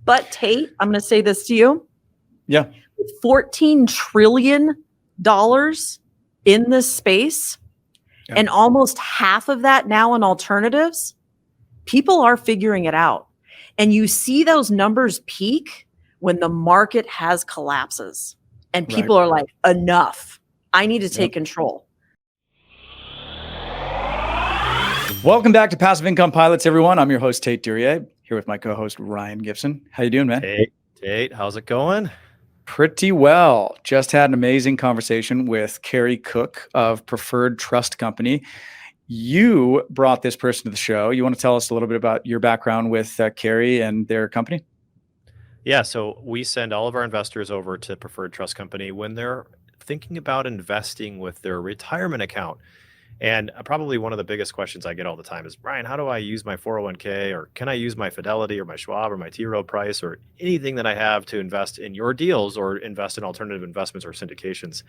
But Tate, I'm going to say this to you. Yeah. With $14 trillion in this space, and almost half of that now in alternatives, people are figuring it out. And you see those numbers peak when the market has collapses. And people are like, enough. I need to take control. Welcome back to Passive Income Pilots, everyone. I'm your host, Tait Ryan, here with my co-host, Ryan Gibson. How you doing, man? Hey, Tate, how's it going? Pretty well. Just had an amazing conversation with Carrie Cook of Preferred Trust Company. You brought this person to the show. You want to tell us a little bit about your background with Carrie and their company? Yeah, so we send all of our investors over to Preferred Trust Company when they're thinking about investing with their retirement account. And probably one of the biggest questions I get all the time is, Brian, how do I use my 401k, or can I use my Fidelity or my Schwab or my T. Rowe Price or anything that I have to invest in your deals or invest in alternative investments or syndications?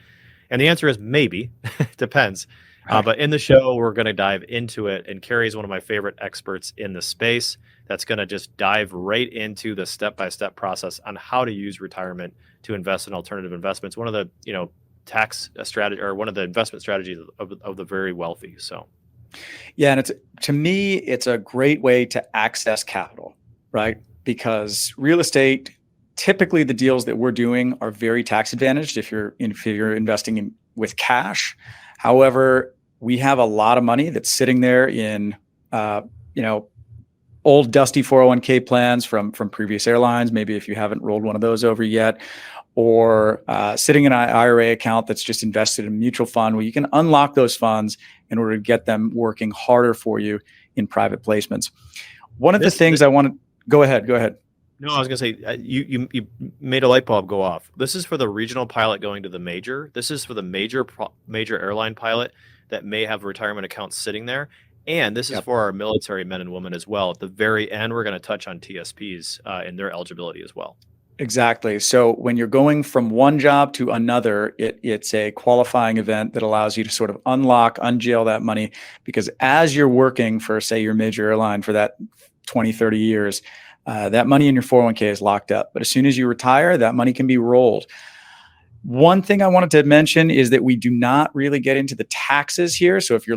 And the answer is maybe. Depends. But in the show, we're going to dive into it. And Carrie's one of my favorite experts in the space that's going to just dive right into the step-by-step process on how to use retirement to invest in alternative investments. One of the, tax strategy, or one of the investment strategies of the very wealthy. So, yeah, and to me, it's a great way to access capital, right? Because real estate, typically the deals that we're doing are very tax advantaged if you're investing with cash. However, we have a lot of money that's sitting there in old dusty 401k plans from previous airlines. Maybe if you haven't rolled one of those over yet, or sitting in an IRA account that's just invested in a mutual fund, where you can unlock those funds in order to get them working harder for you in private placements. One of the things I want to go ahead. No, I was going to say, you made a light bulb go off. This is for the regional pilot going to the major. This is for the major airline pilot that may have retirement accounts sitting there. And this is for our military men and women as well. At the very end, we're going to touch on TSPs and their eligibility as well. Exactly. So when you're going from one job to another, it's a qualifying event that allows you to sort of unjail that money, because as you're working for, say, your major airline for that 20, 30 years, that money in your 401k is locked up. But as soon as you retire, that money can be rolled. One thing I wanted to mention is that we do not really get into the taxes here. So if you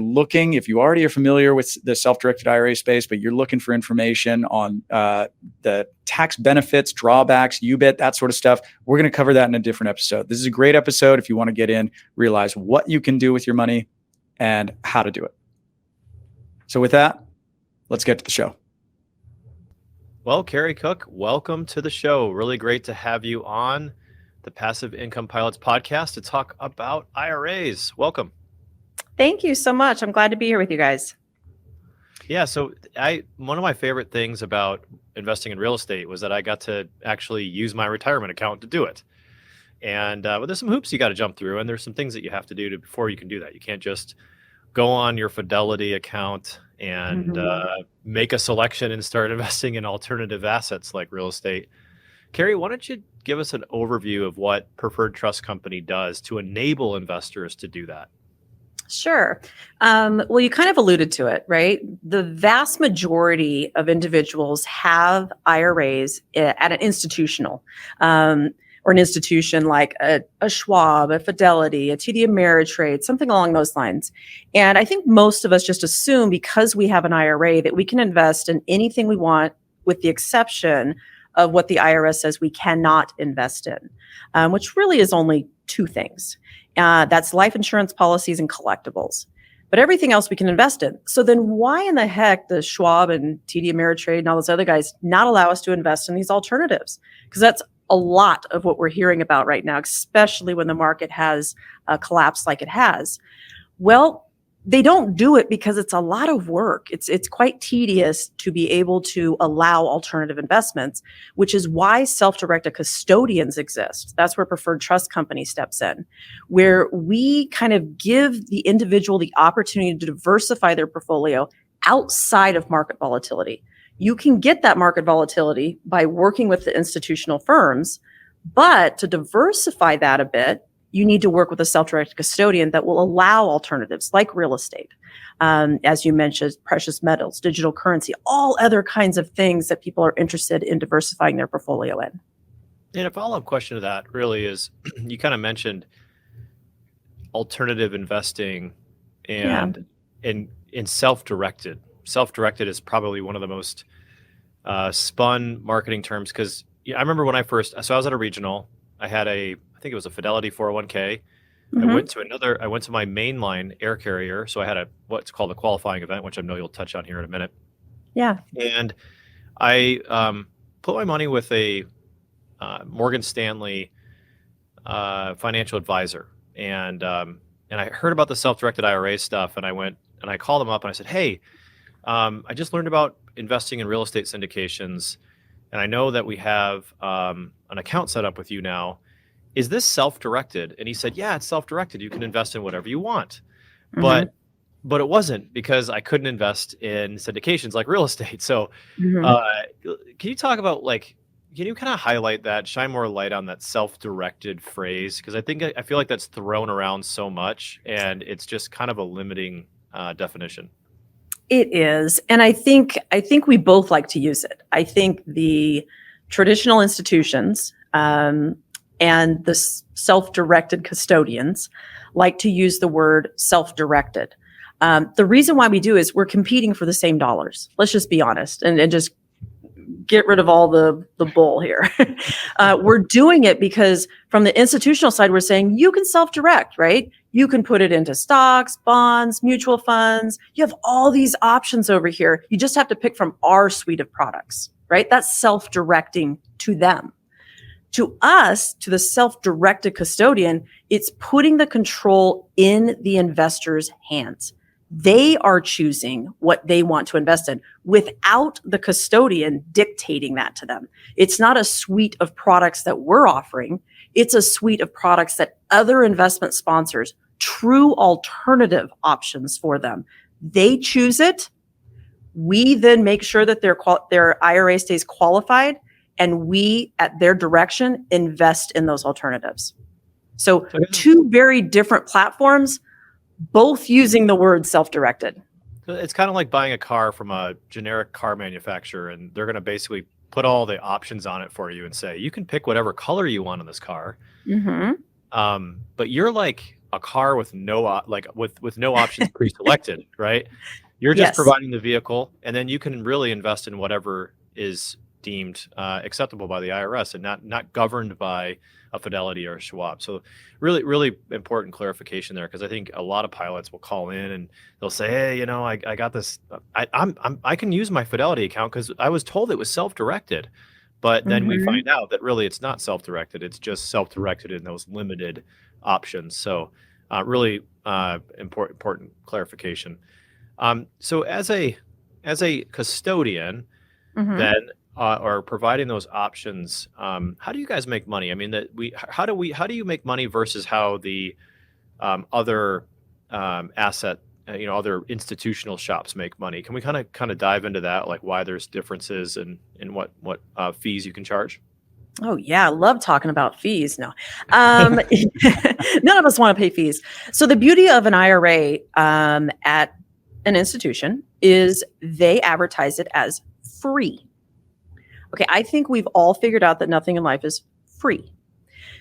already are familiar with the self-directed IRA space, but you're looking for information on the tax benefits, drawbacks, UBIT, that sort of stuff, we're going to cover that in a different episode. This is a great episode if you want to get in, realize what you can do with your money and how to do it. So with that, let's get to the show. Well, Carrie Cook, welcome to the show. Really great to have you on the Passive Income Pilots podcast to talk about IRAs. Welcome. Thank you so much. I'm glad to be here with you guys. Yeah, so one of my favorite things about investing in real estate was that I got to actually use my retirement account to do it. And but there's some hoops you got to jump through, and there's some things that you have to do before you can do that. You can't just go on your Fidelity account and make a selection and start investing in alternative assets like real estate. Carrie, why don't you give us an overview of what Preferred Trust Company does to enable investors to do that? Sure. Well, you kind of alluded to it, right? The vast majority of individuals have IRAs at an institutional or an institution like a Schwab, a Fidelity, a TD Ameritrade, something along those lines. And I think most of us just assume, because we have an IRA, that we can invest in anything we want, with the exception of what the IRS says we cannot invest in, which really is only two things. That's life insurance policies and collectibles. But everything else we can invest in. So then why in the heck does Schwab and TD Ameritrade and all those other guys not allow us to invest in these alternatives? Because that's a lot of what we're hearing about right now, especially when the market has collapsed like it has. Well, they don't do it because it's a lot of work. It's quite tedious to be able to allow alternative investments, which is why self-directed custodians exist. That's where Preferred Trust Company steps in, where we kind of give the individual the opportunity to diversify their portfolio outside of market volatility. You can get that market volatility by working with the institutional firms, but to diversify that a bit, you need to work with a self-directed custodian that will allow alternatives like real estate, as you mentioned, precious metals, digital currency, all other kinds of things that people are interested in diversifying their portfolio in. And a follow-up question to that really is, you kind of mentioned alternative investing and in self-directed. Self-directed is probably one of the most spun marketing terms, because I remember when I was at a regional, I think it was a Fidelity 401k. Mm-hmm. I went to my mainline air carrier. So I had what's called a qualifying event, which I know you'll touch on here in a minute. Yeah. And I put my money with a Morgan Stanley financial advisor. And I heard about the self-directed IRA stuff, and I went and I called them up and I said, hey, I just learned about investing in real estate syndications, and I know that we have an account set up with you now. Is this self-directed? And he said, yeah, it's self-directed. You can invest in whatever you want. Mm-hmm. But it wasn't, because I couldn't invest in syndications like real estate. So can you talk about, can you kind of highlight that, shine more light on that self-directed phrase? Because I feel like that's thrown around so much, and it's just kind of a limiting definition. It is. And I think we both like to use it. I think the traditional institutions and the self-directed custodians like to use the word self-directed. The reason why we do is we're competing for the same dollars. Let's just be honest and just get rid of all the bull here. We're doing it because from the institutional side, we're saying you can self-direct, right? You can put it into stocks, bonds, mutual funds. You have all these options over here. You just have to pick from our suite of products, right? That's self-directing to them. To us, to the self-directed custodian, it's putting the control in the investor's hands. They are choosing what they want to invest in without the custodian dictating that to them. It's not a suite of products that we're offering. It's a suite of products that other investment sponsors, true alternative options for them. They choose it. We then make sure that their IRA stays qualified, and we, at their direction, invest in those alternatives. So two very different platforms, both using the word self-directed. It's kind of like buying a car from a generic car manufacturer, and they're going to basically put all the options on it for you and say, you can pick whatever color you want on this car. Mm-hmm. But you're like a car with no with no options pre-selected, right? You're just providing the vehicle, and then you can really invest in whatever is deemed acceptable by the IRS and not governed by a Fidelity or a Schwab. So really, really important clarification there, because I think a lot of pilots will call in and they'll say, hey, I got this. I can use my Fidelity account because I was told it was self-directed. But then we find out that really it's not self-directed. It's just self-directed in those limited options. So really important clarification. So as a custodian, then or providing those options, how do you guys make money? I mean, how do you make money versus how the other other institutional shops make money? Can we kind of dive into that, like why there's differences in what fees you can charge? Oh yeah, I love talking about fees. No, none of us want to pay fees. So the beauty of an IRA at an institution is they advertise it as free. Okay, I think we've all figured out that nothing in life is free.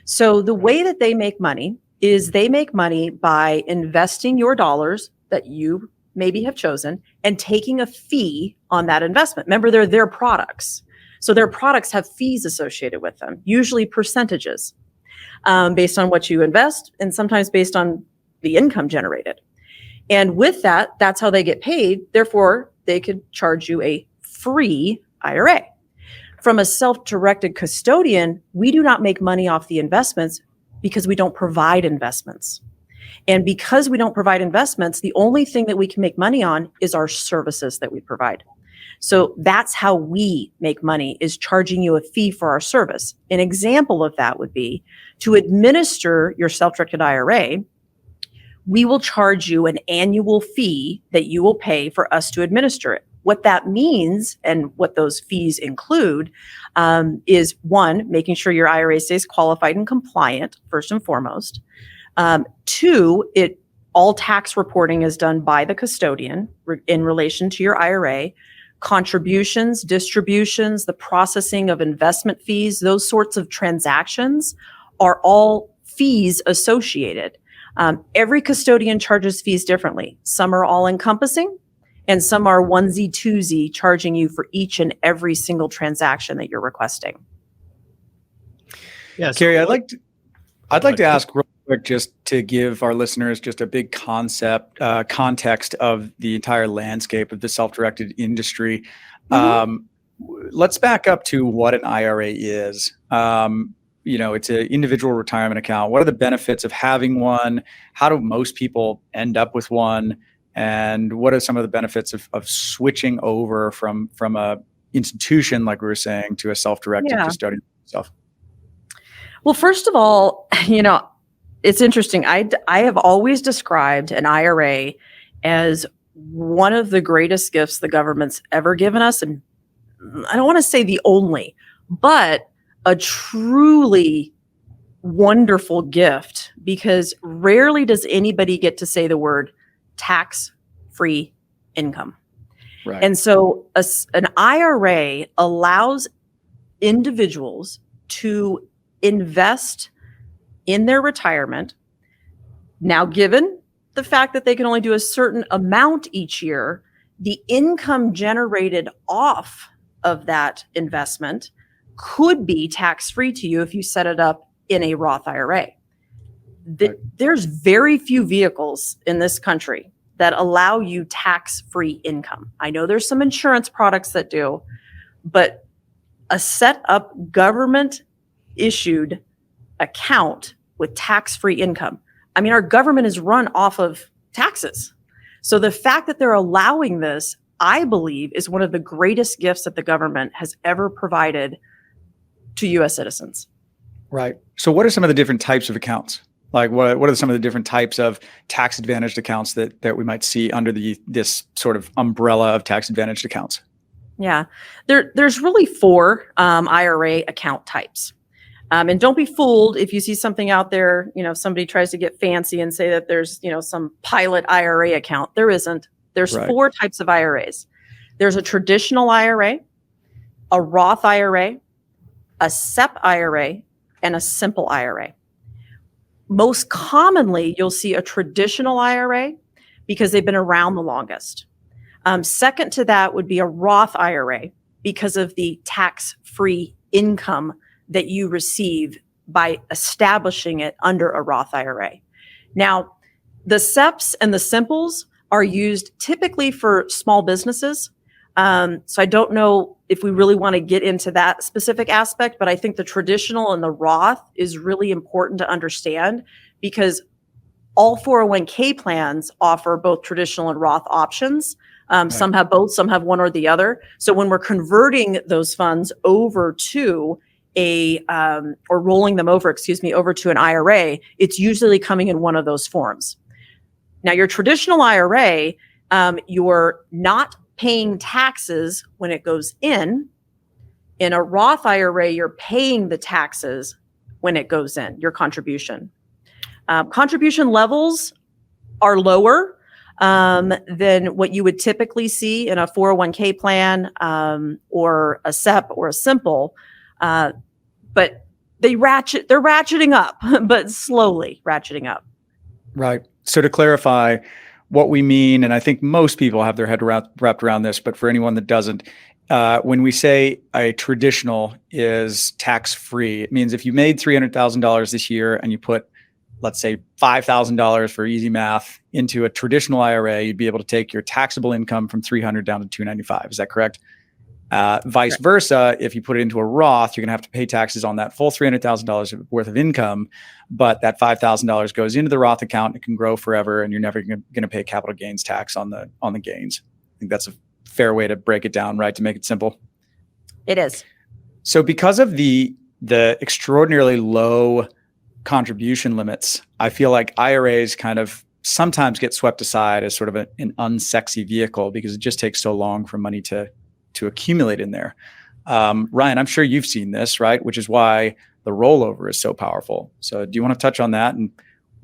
So the way that they make money is they make money by investing your dollars that you maybe have chosen and taking a fee on that investment. Remember, they're their products. So their products have fees associated with them, usually percentages based on what you invest and sometimes based on the income generated. And with that, that's how they get paid. Therefore, they could charge you a free IRA. From a self-directed custodian, we do not make money off the investments because we don't provide investments. And because we don't provide investments, the only thing that we can make money on is our services that we provide. So that's how we make money, is charging you a fee for our service. An example of that would be to administer your self-directed IRA, we will charge you an annual fee that you will pay for us to administer it. What that means and what those fees include is one, making sure your IRA stays qualified and compliant, first and foremost. Two, all tax reporting is done by the custodian in relation to your IRA. Contributions, distributions, the processing of investment fees, those sorts of transactions are all fees associated. Every custodian charges fees differently. Some are all encompassing, and some are onesie twosie, charging you for each and every single transaction that you're requesting. Yeah, Carrie, I'd like to ask real quick, just to give our listeners just a big context of the entire landscape of the self-directed industry. Let's back up to what an IRA is. It's an individual retirement account. What are the benefits of having one? How do most people end up with one? And what are some of the benefits of switching over from a institution, like we were saying, to a self-directed custodian itself? Well, first of all, it's interesting. I have always described an IRA as one of the greatest gifts the government's ever given us. And I don't want to say the only, but a truly wonderful gift, because rarely does anybody get to say the word tax-free income. Right. And so an IRA allows individuals to invest in their retirement. Now, given the fact that they can only do a certain amount each year, the income generated off of that investment could be tax-free to you if you set it up in a Roth IRA. There's very few vehicles in this country that allow you tax-free income. I know there's some insurance products that do, but a set up government issued account with tax-free income. I mean, our government is run off of taxes. So the fact that they're allowing this, I believe, is one of the greatest gifts that the government has ever provided to U.S. citizens. Right. So what are some of the different types of accounts? Like what are some of the different types of tax advantaged accounts that we might see under this sort of umbrella of tax advantaged accounts? Yeah, there's really four IRA account types. And don't be fooled if you see something out there, somebody tries to get fancy and say that there's, some pilot IRA account. There isn't. There's four types of IRAs. There's a traditional IRA, a Roth IRA, a SEP IRA, and a simple IRA. Most commonly, you'll see a traditional IRA because they've been around the longest. Second to that would be a Roth IRA because of the tax-free income that you receive by establishing it under a Roth IRA. Now, the SEPs and the simples are used typically for small businesses. So I don't know if we really want to get into that specific aspect, but I think the traditional and the Roth is really important to understand because all 401k plans offer both traditional and Roth options. Some have both, some have one or the other. So when we're converting those funds over to or rolling them over to an IRA, it's usually coming in one of those forms. Now, your traditional IRA, you're not paying taxes when it goes in. In a Roth IRA, you're paying the taxes when it goes in, your contribution. Contribution levels are lower than what you would typically see in a 401k plan or a SEP or a simple, but they're ratcheting up, but slowly ratcheting up. Right. So to clarify what we mean, and I think most people have their head wrapped around this, but for anyone that doesn't, when we say a traditional is tax-free, it means if you made $300,000 this year and you put, let's say, $5,000 for easy math into a traditional IRA, you'd be able to take your taxable income from $300 down to $295. Is that correct? Vice versa, if you put it into a Roth, you're going to have to pay taxes on that full $300,000 worth of income, but that $5,000 goes into the Roth account. It can grow forever, and you're never going to pay capital gains tax on the gains. I think that's a fair way to break it down, right? To make it simple. It is. So because of the extraordinarily low contribution limits, I feel like IRAs kind of sometimes get swept aside as sort of an unsexy vehicle because it just takes so long for money to accumulate in there. Ryan, I'm sure you've seen this, right? Which is why the rollover is so powerful. So do you want to touch on that? And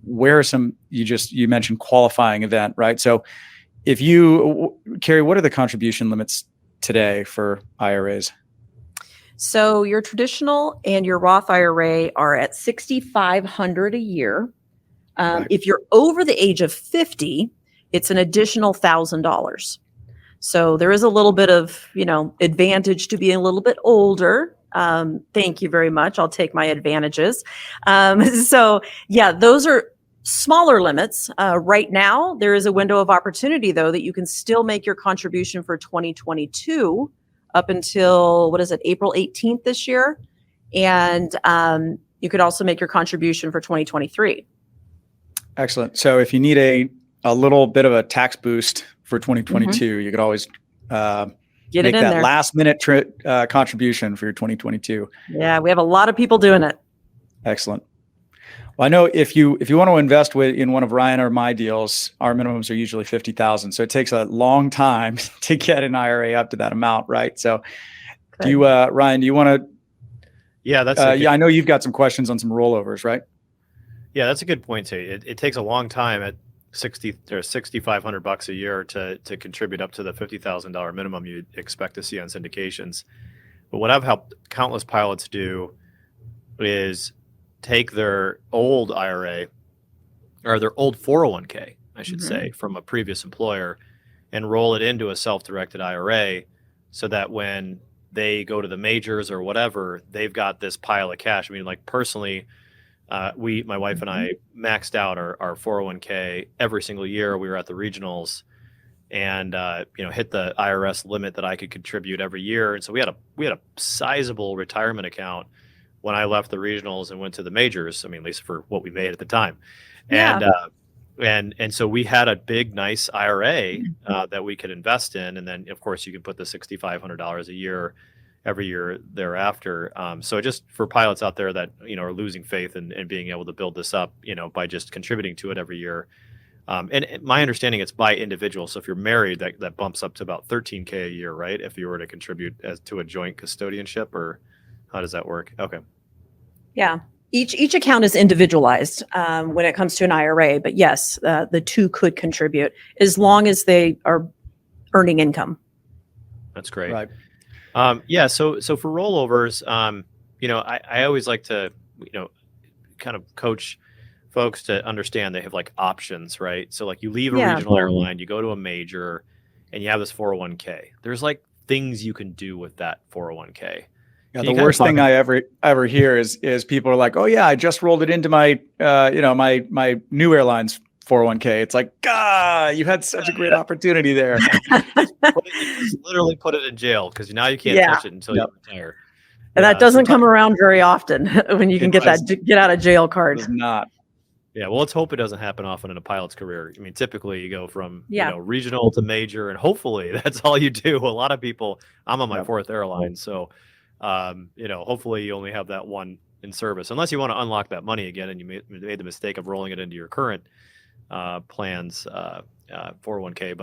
where are you mentioned qualifying event, right? So Carrie, what are the contribution limits today for IRAs? So your traditional and your Roth IRA are at $6,500 a year. Right. If you're over the age of 50, it's an additional $1,000. So there is a little bit of, advantage to being a little bit older. Thank you very much. I'll take my advantages. So yeah, those are smaller limits. Right now, there is a window of opportunity, though, that you can still make your contribution for 2022 up until, April 18th this year. And you could also make your contribution for 2023. Excellent. So if you need a little bit of a tax boost for 2022, you could always get make it in that there. last minute contribution for your 2022. Yeah, we have a lot of people doing it. Excellent. Well, I know if you want to invest in one of Ryan or my deals, our minimums are usually 50,000. So it takes a long time to get an IRA up to that amount, right? So Ryan, do you want to? Yeah, I know you've got some questions on some rollovers, right? Yeah, that's a good point, Tait. It takes a long time at $6,500 a year to contribute up to the $50,000 minimum you'd expect to see on syndications. But what I've helped countless pilots do is take their old IRA or their old 401k, I should say, from a previous employer and roll it into a self-directed IRA so that when they go to the majors or whatever, they've got this pile of cash. I mean, like personally, my wife and I maxed out our 401k every single year. We were at the regionals and, hit the IRS limit that I could contribute every year. And so we had a sizable retirement account when I left the regionals and went to the majors. I mean, at least for what we made at the time. Yeah. And so we had a big, nice IRA that we could invest in. And then of course you can put the $6,500 a year every year thereafter. So just for pilots out there that, are losing faith in being able to build this up, by just contributing to it every year. And my understanding, it's by individual. So if you're married, that bumps up to about $13,000 a year, right? If you were to contribute to a joint custodianship, or how does that work? Okay. Yeah. Each account is individualized when it comes to an IRA, but yes, the two could contribute as long as they are earning income. That's great. Right. So for rollovers, I always like to, kind of coach folks to understand they have like options, right? So like you leave a regional airline, you go to a major, and you have this 401k. There's like things you can do with that 401k. Yeah, the worst thing I ever hear is people are like, "Oh yeah, I just rolled it into my my new airline's 401k." It's like, you had such a great opportunity there. Literally put it in jail because now you can't touch it until you retire. And that doesn't come around very often when you can get that get out of jail card. It does not. Yeah, well, let's hope it doesn't happen often in a pilot's career. I mean, typically you go from regional to major, and hopefully that's all you do. A lot of people, I'm on my fourth airline, so hopefully you only have that one in service, unless you want to unlock that money again and you made the mistake of rolling it into your current plans 401k.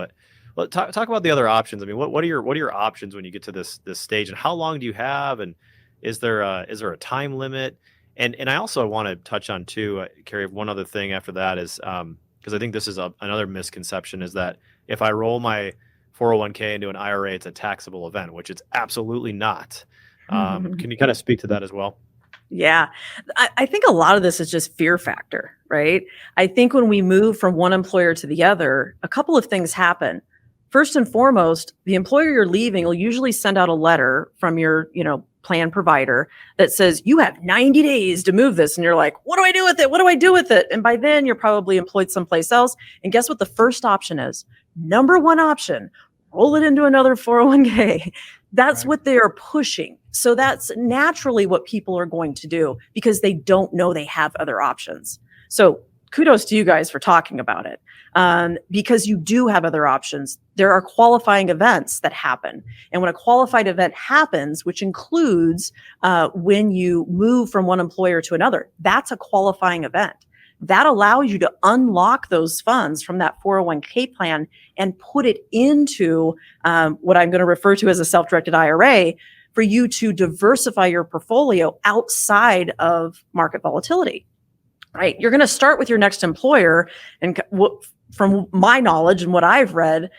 But talk about the other options. I mean, what are your options when you get to this stage, and how long do you have, and is there a time limit? And I also want to touch on too, Carrie, one other thing after that is because I think this is another misconception, is that if I roll my 401k into an IRA, it's a taxable event, which it's absolutely not. Can you kind of speak to that as well? Yeah, I think a lot of this is just fear factor, right? I think when we move from one employer to the other, a couple of things happen. First and foremost, the employer you're leaving will usually send out a letter from your, plan provider that says you have 90 days to move this. And you're like, what do I do with it? What do I do with it? And by then you're probably employed someplace else. And guess what the first option is? Number one option, roll it into another 401k. That's what they are pushing. So that's naturally what people are going to do because they don't know they have other options. So kudos to you guys for talking about it because you do have other options. There are qualifying events that happen. And when a qualified event happens, which includes when you move from one employer to another, that's a qualifying event. that allows you to unlock those funds from that 401k plan and put it into what I'm going to refer to as a self-directed IRA for you to diversify your portfolio outside of market volatility, right? You're going to start with your next employer, and from my knowledge and what I've read,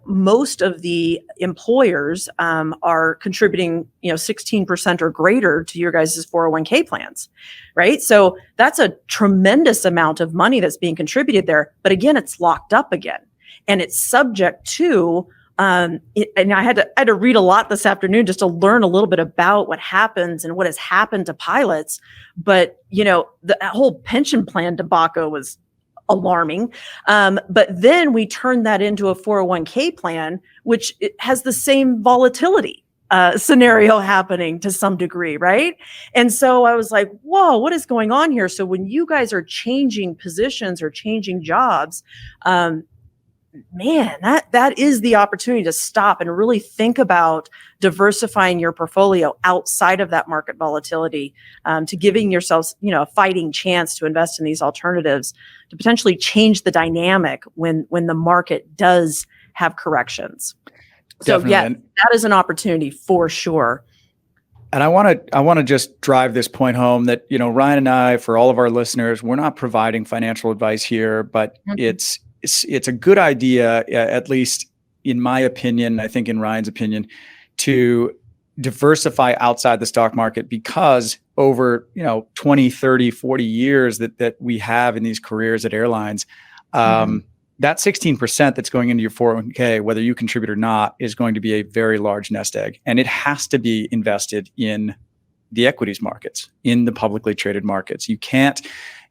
most of the employers are contributing, 16% or greater to your guys' 401k plans, right? So that's a tremendous amount of money that's being contributed there. But again, it's locked up again, and it's subject to, and I had to read a lot this afternoon just to learn a little bit about what happens and what has happened to pilots. But, the whole pension plan debacle was alarming. But then we turned that into a 401k plan, which has the same volatility scenario happening to some degree, right? And so I was like, whoa, what is going on here? So when you guys are changing positions or changing jobs, man, that is the opportunity to stop and really think about diversifying your portfolio outside of that market volatility, to giving yourselves, a fighting chance to invest in these alternatives to potentially change the dynamic when the market does have corrections. So Definitely. yeah, that is an opportunity for sure. And I want to just drive this point home that, Ryan and I, for all of our listeners, we're not providing financial advice here, but it's a good idea, at least in my opinion, I think in Ryan's opinion, to diversify outside the stock market, because over, 20, 30, 40 years that we have in these careers at airlines, that 16% that's going into your 401k, whether you contribute or not, is going to be a very large nest egg. And it has to be invested in the equities markets, in the publicly traded markets. You can't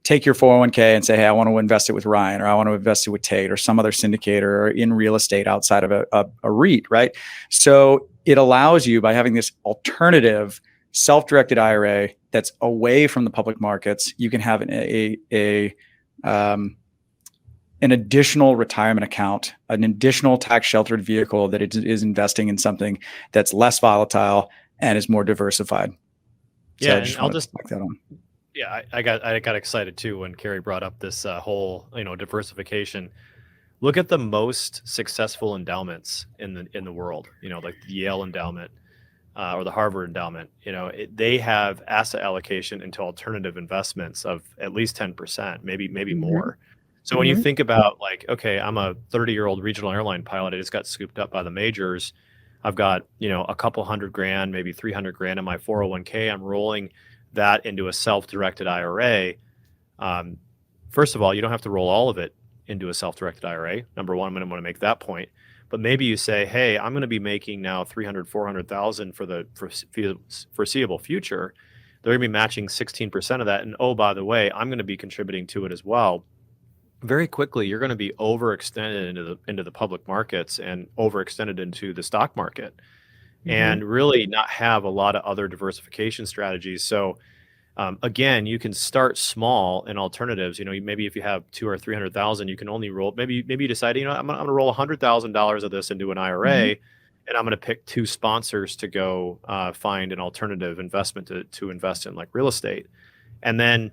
take your 401k and say, hey, I want to invest it with Ryan, or I want to invest it with Tait or some other syndicator, or in real estate outside of a REIT, right? So it allows you, by having this alternative self-directed IRA that's away from the public markets, you can have an additional retirement account, an additional tax sheltered vehicle that it is investing in something that's less volatile and is more diversified. Yeah, So and I'll just back that on. Yeah, I got excited too when Carrie brought up this whole diversification. Look at the most successful endowments in the world. Like the Yale endowment or the Harvard endowment. They have asset allocation into alternative investments of at least 10%, maybe more. So when you think about like, okay, I'm a 30-year-old regional airline pilot. I just got scooped up by the majors. I've got a couple $100,000, maybe $300,000 in my 401k. I'm rolling that into a self-directed IRA. First of all, you don't have to roll all of it into a self-directed IRA. Number one, I'm going to want to make that point. But maybe you say, hey, I'm going to be making now $300,000, $400,000 for the foreseeable future. They're going to be matching 16% of that. And oh, by the way, I'm going to be contributing to it as well. Very quickly, you're going to be overextended into the public markets and overextended into the stock market. And really not have a lot of other diversification strategies. So again, you can start small in alternatives. Maybe if you have $200,000 or $300,000, you can only roll. Maybe you decide, I'm going to roll $100,000 of this into an IRA, and I'm going to pick 2 sponsors to go find an alternative investment to invest in, like real estate, and then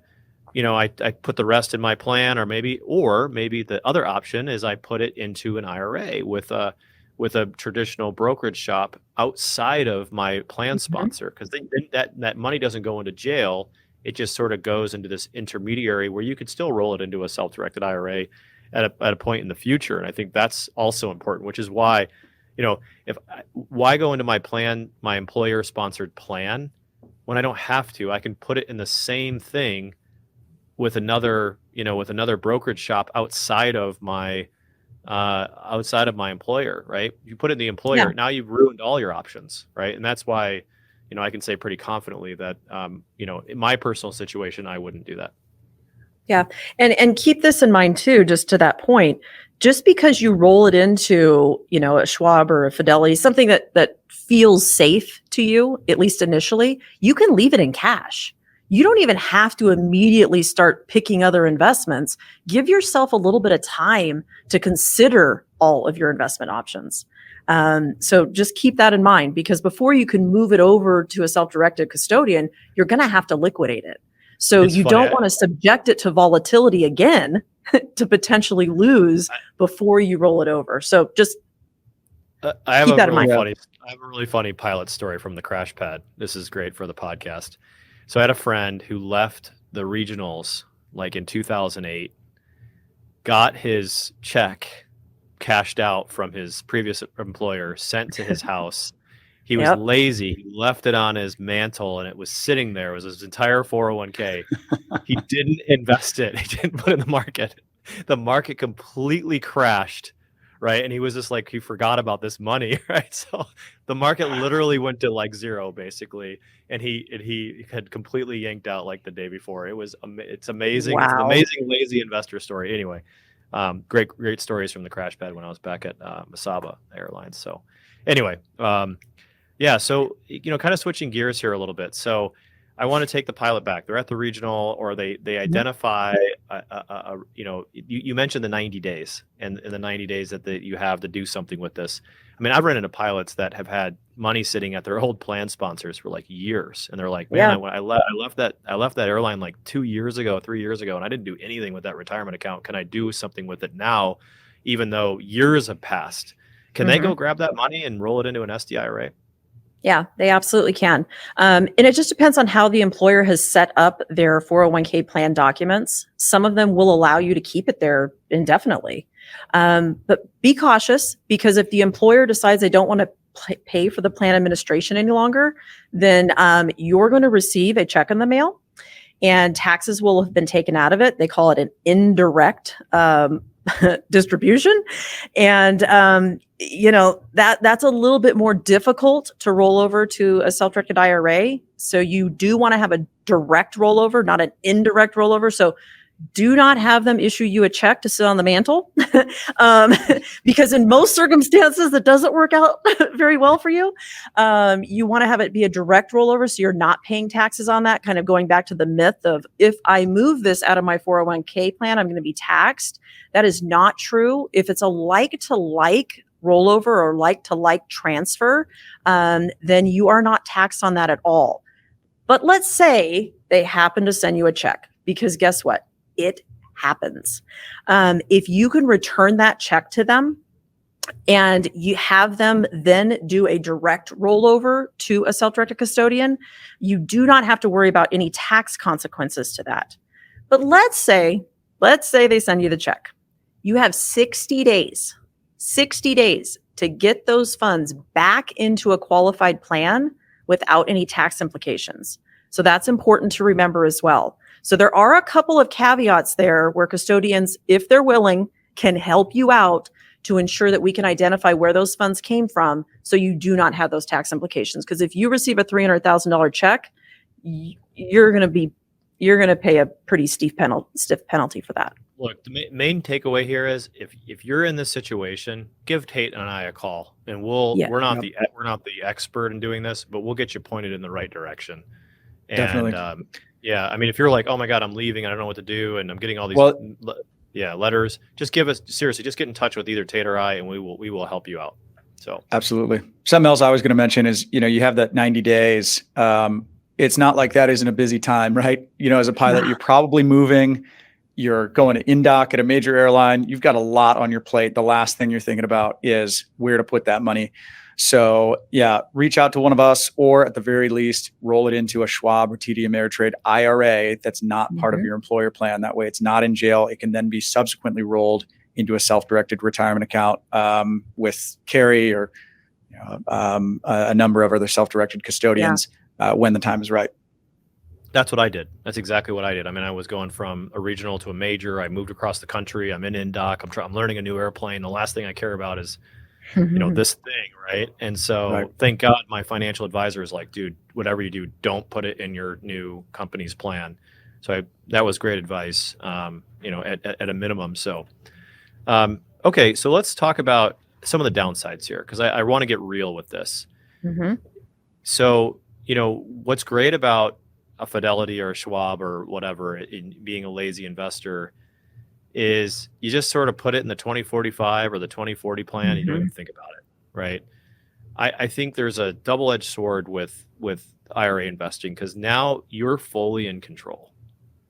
I put the rest in my plan, or maybe the other option is I put it into an IRA with a traditional brokerage shop outside of my plan sponsor, because that money doesn't go into jail. It just sort of goes into this intermediary where you could still roll it into a self-directed IRA at a point in the future. And I think that's also important, which is why, why go into my employer sponsored plan when I don't have to? I can put it in the same thing with another brokerage shop outside of my employer, right? You put it in the employer, now you've ruined all your options, right? And that's why, I can say pretty confidently that, in my personal situation, I wouldn't do that. Yeah. And keep this in mind too, just to that point, just because you roll it into, a Schwab or a Fidelity, something that feels safe to you, at least initially, you can leave it in cash. You don't even have to immediately start picking other investments. Give yourself a little bit of time to consider all of your investment options. So just keep that in mind, because before you can move it over to a self-directed custodian, you're going to have to liquidate it. So It's you funny. don't want to subject it to volatility again to potentially lose before you roll it over. So just I have keep a that in really mind. funny. I have a really funny pilot story from the crash pad. This is great for the podcast. So I had a friend who left the regionals like in 2008, got his check cashed out from his previous employer, sent to his house. He was Yep. lazy. He left it on his mantle and it was sitting there. It was his entire 401k. He didn't invest it. He didn't put it in the market. The market completely crashed, right? And he was just like, he forgot about this money, right? So the market literally went to like zero basically. And he had completely yanked out like the day before. It's amazing. It's an Wow. amazing lazy investor story. Anyway, great stories from the crash pad when I was back at Masaba Airlines. So anyway, yeah, so kind of switching gears here a little bit. So I want to take the pilot back. They're at the regional, or they identify. You mentioned the 90 days, and in the 90 days that you have to do something with this. I mean, I've run into pilots that have had money sitting at their old plan sponsors for like years, and they're like, "Man, Yeah. I left that airline like 2 years ago, 3 years ago, and I didn't do anything with that retirement account. Can I do something with it now, even though years have passed? Can they go grab that money and roll it into an SDIRA?" Yeah, they absolutely can. And it just depends on how the employer has set up their 401k plan documents. Some of them will allow you to keep it there indefinitely. But be cautious, because if the employer decides they don't want to pay for the plan administration any longer, then you're going to receive a check in the mail and taxes will have been taken out of it. They call it an indirect distribution. And, that's a little bit more difficult to roll over to a self-directed IRA. So you do want to have a direct rollover, not an indirect rollover. So do not have them issue you a check to sit on the mantle, because in most circumstances, it doesn't work out very well for you. You want to have it be a direct rollover, so you're not paying taxes on that, kind of going back to the myth of, if I move this out of my 401k plan, I'm going to be taxed. That is not true. If it's a like-to-like rollover or like-to-like transfer, then you are not taxed on that at all. But let's say they happen to send you a check, because guess what? It happens. If you can return that check to them and you have them then do a direct rollover to a self-directed custodian, you do not have to worry about any tax consequences to that. But let's say they send you the check. You have 60 days to get those funds back into a qualified plan without any tax implications. So that's important to remember as well. So there are a couple of caveats there where custodians, if they're willing, can help you out to ensure that we can identify where those funds came from, so you do not have those tax implications. Because if you receive a $300,000 check, you're going to pay a pretty stiff penalty for that. Look, the main takeaway here is if you're in this situation, give Tait and I a call, and we're not the expert in doing this, but we'll get you pointed in the right direction. And Definitely. yeah, I mean, if you're like, oh my God, I'm leaving, I don't know what to do, and I'm getting all these letters, just get in touch with either Tait or I, and we will help you out. So absolutely. Something else I was going to mention is, you have that 90 days. It's not like that isn't a busy time, right? As a pilot, you're probably moving, you're going to in-dock at a major airline. You've got a lot on your plate. The last thing you're thinking about is where to put that money. So yeah, reach out to one of us, or at the very least, roll it into a Schwab or TD Ameritrade IRA that's not part of your employer plan. That way it's not in jail. It can then be subsequently rolled into a self-directed retirement account with Carrie or a number of other self-directed custodians when the time is right. That's what I did. That's exactly what I did. I mean, I was going from a regional to a major. I moved across the country. I'm in dock. I'm learning a new airplane. The last thing I care about is this thing, right? And so thank God my financial advisor is like, dude, whatever you do, don't put it in your new company's plan. So that was great advice, at a minimum. So, okay, so let's talk about some of the downsides here, because I want to get real with this. So, what's great about a Fidelity or a Schwab or whatever in being a lazy investor is you just sort of put it in the 2045 or the 2040 plan and you don't even think about it, right? I think there's a double-edged sword with IRA investing, because now you're fully in control.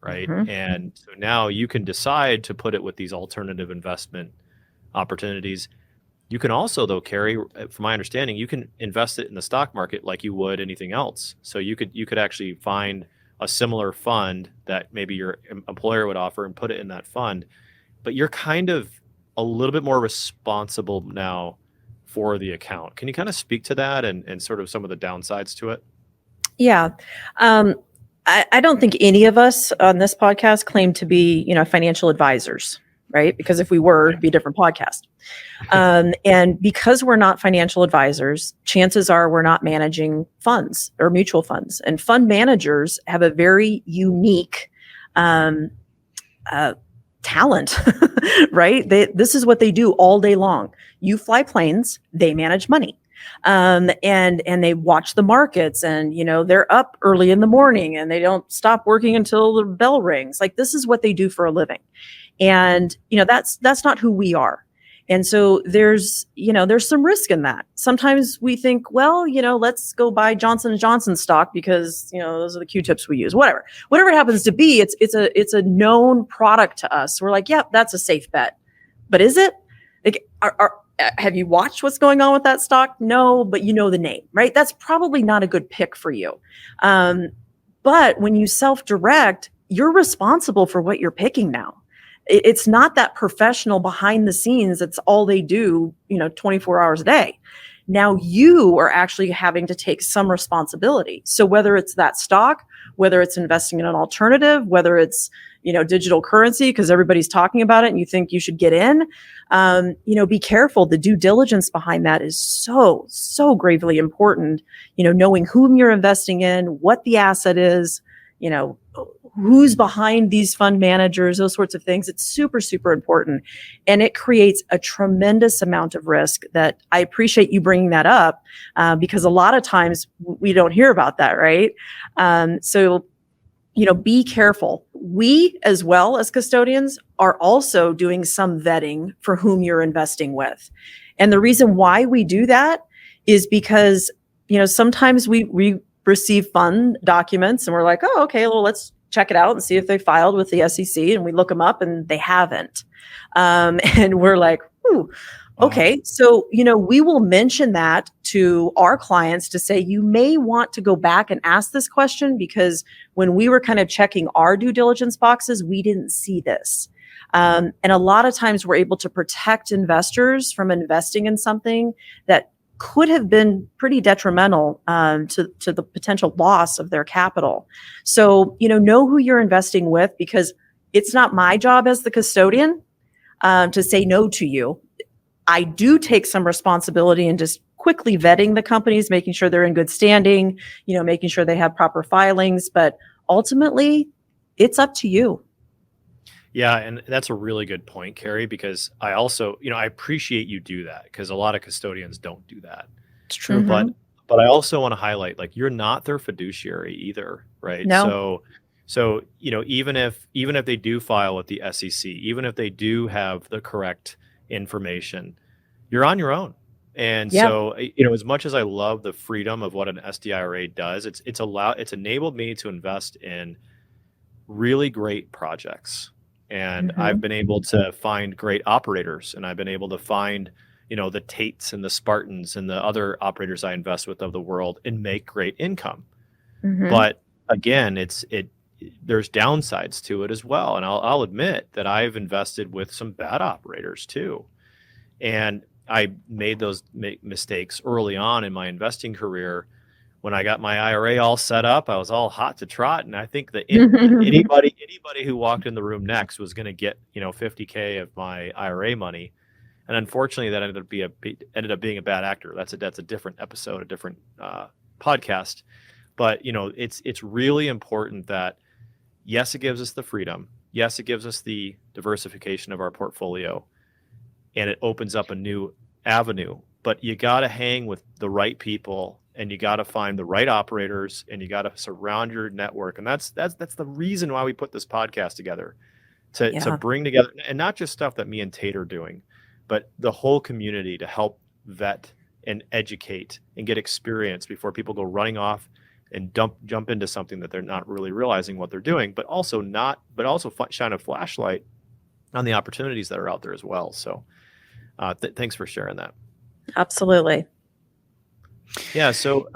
right? Mhm. And so now you can decide to put it with these alternative investment opportunities. You can also, though, Carrie, from my understanding, you can invest it in the stock market like you would anything else. So you could actually find a similar fund that maybe your employer would offer and put it in that fund. But you're kind of a little bit more responsible now for the account. Can you kind of speak to that and sort of some of the downsides to it? Yeah. Um, I don't think any of us on this podcast claim to be, financial advisors, right? Because if we were, it'd be a different podcast. And because we're not financial advisors, chances are we're not managing funds or mutual funds. And fund managers have a very unique um, talent, right? This is what they do all day long. You fly planes, they manage money. And they watch the markets, and they're up early in the morning and they don't stop working until the bell rings. Like, this is what they do for a living. And that's not who we are. And so there's some risk in that. Sometimes we think, well, let's go buy Johnson & Johnson stock because those are the Q-tips we use. Whatever it happens to be, it's a known product to us. We're like, yep, that's a safe bet. But is it? Like, have you watched what's going on with that stock? No, but you know the name, right? That's probably not a good pick for you. But when you self-direct, you're responsible for what you're picking now. It's not that professional behind the scenes. That's all they do, 24 hours a day. Now you are actually having to take some responsibility. So whether it's that stock, whether it's investing in an alternative, whether it's, digital currency, because everybody's talking about it and you think you should get in, be careful. The due diligence behind that is so, so gravely important. Knowing whom you're investing in, what the asset is, who's behind these fund managers, those sorts of things. It's super, super important. And it creates a tremendous amount of risk that I appreciate you bringing that up because a lot of times we don't hear about that, right? So be careful. We, as well as custodians, are also doing some vetting for whom you're investing with. And the reason why we do that is because, sometimes we receive fund documents and we're like, oh, okay, well, let's check it out and see if they filed with the SEC. And we look them up and they haven't. And we're like, ooh, okay. So, we will mention that to our clients to say, you may want to go back and ask this question because when we were kind of checking our due diligence boxes, we didn't see this. And a lot of times we're able to protect investors from investing in something that could have been pretty detrimental to the potential loss of their capital. So, know who you're investing with, because it's not my job as the custodian to say no to you. I do take some responsibility in just quickly vetting the companies, making sure they're in good standing, making sure they have proper filings. But ultimately, it's up to you. Yeah, and that's a really good point, Carrie, because I also, I appreciate you do that because a lot of custodians don't do that. It's true. Mhm. But I also want to highlight, like, you're not their fiduciary either, right? No. So even if they do file with the SEC, even if they do have the correct information, you're on your own. And Yeah. so, as much as I love the freedom of what an SDIRA does, it's enabled me to invest in really great projects. And I've Mhm. been able to find great operators, and I've been able to find, the Taits and the Spartans and the other operators I invest with of the world and make great income. Mhm. But again, there's downsides to it as well. And I'll admit that I've invested with some bad operators too. And I made those mistakes early on in my investing career. When I got my IRA all set up, I was all hot to trot, and I think that anybody who walked in the room next was going to get 50K of my IRA money, and unfortunately, that ended up being a bad actor. That's a different episode, a different podcast. But it's really important that, yes, it gives us the freedom, yes, it gives us the diversification of our portfolio, and it opens up a new avenue. But you got to hang with the right people, and you got to find the right operators, and you got to surround your network. And that's the reason why we put this podcast together, to Yeah. bring together, and not just stuff that me and Tait are doing, but the whole community, to help vet and educate and get experience before people go running off and jump into something that they're not really realizing what they're doing, but also shine a flashlight on the opportunities that are out there as well. So thanks for sharing that. Absolutely. Yeah. So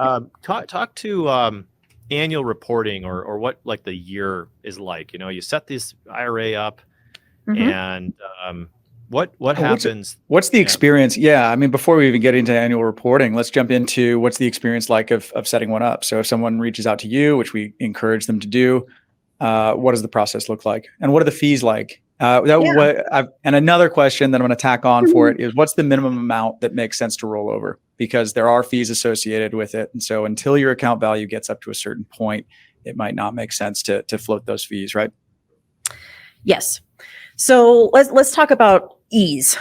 talk to annual reporting or what like the year is like. You set this IRA up, and what happens? What's the experience? Yeah, I mean, before we even get into annual reporting, let's jump into what's the experience like of setting one up. So if someone reaches out to you, which we encourage them to do, what does the process look like, and what are the fees like? And another question that I'm going to tack on for it is, what's the minimum amount that makes sense to roll over? Because there are fees associated with it, and so until your account value gets up to a certain point, it might not make sense to float those fees, right? Yes. So let's talk about ease.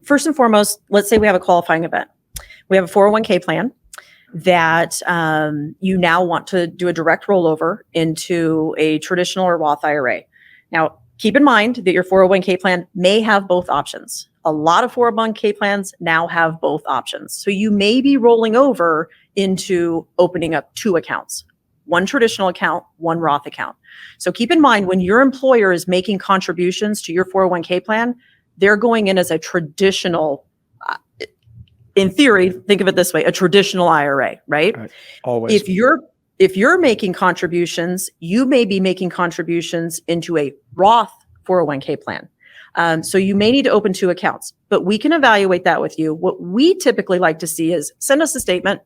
First and foremost, let's say we have a qualifying event. We have a 401k plan that you now want to do a direct rollover into a traditional or Roth IRA. Now, keep in mind that your 401k plan may have both options. A lot of 401k plans now have both options. So you may be rolling over into opening up 2 accounts, one traditional account, one Roth account. So keep in mind, when your employer is making contributions to your 401k plan, they're going in as a traditional, in theory, think of it this way, a traditional IRA, right? Always. If you're making contributions, you may be making contributions into a Roth 401k plan. So you may need to open 2 accounts, but we can evaluate that with you. What we typically like to see is send us a statement,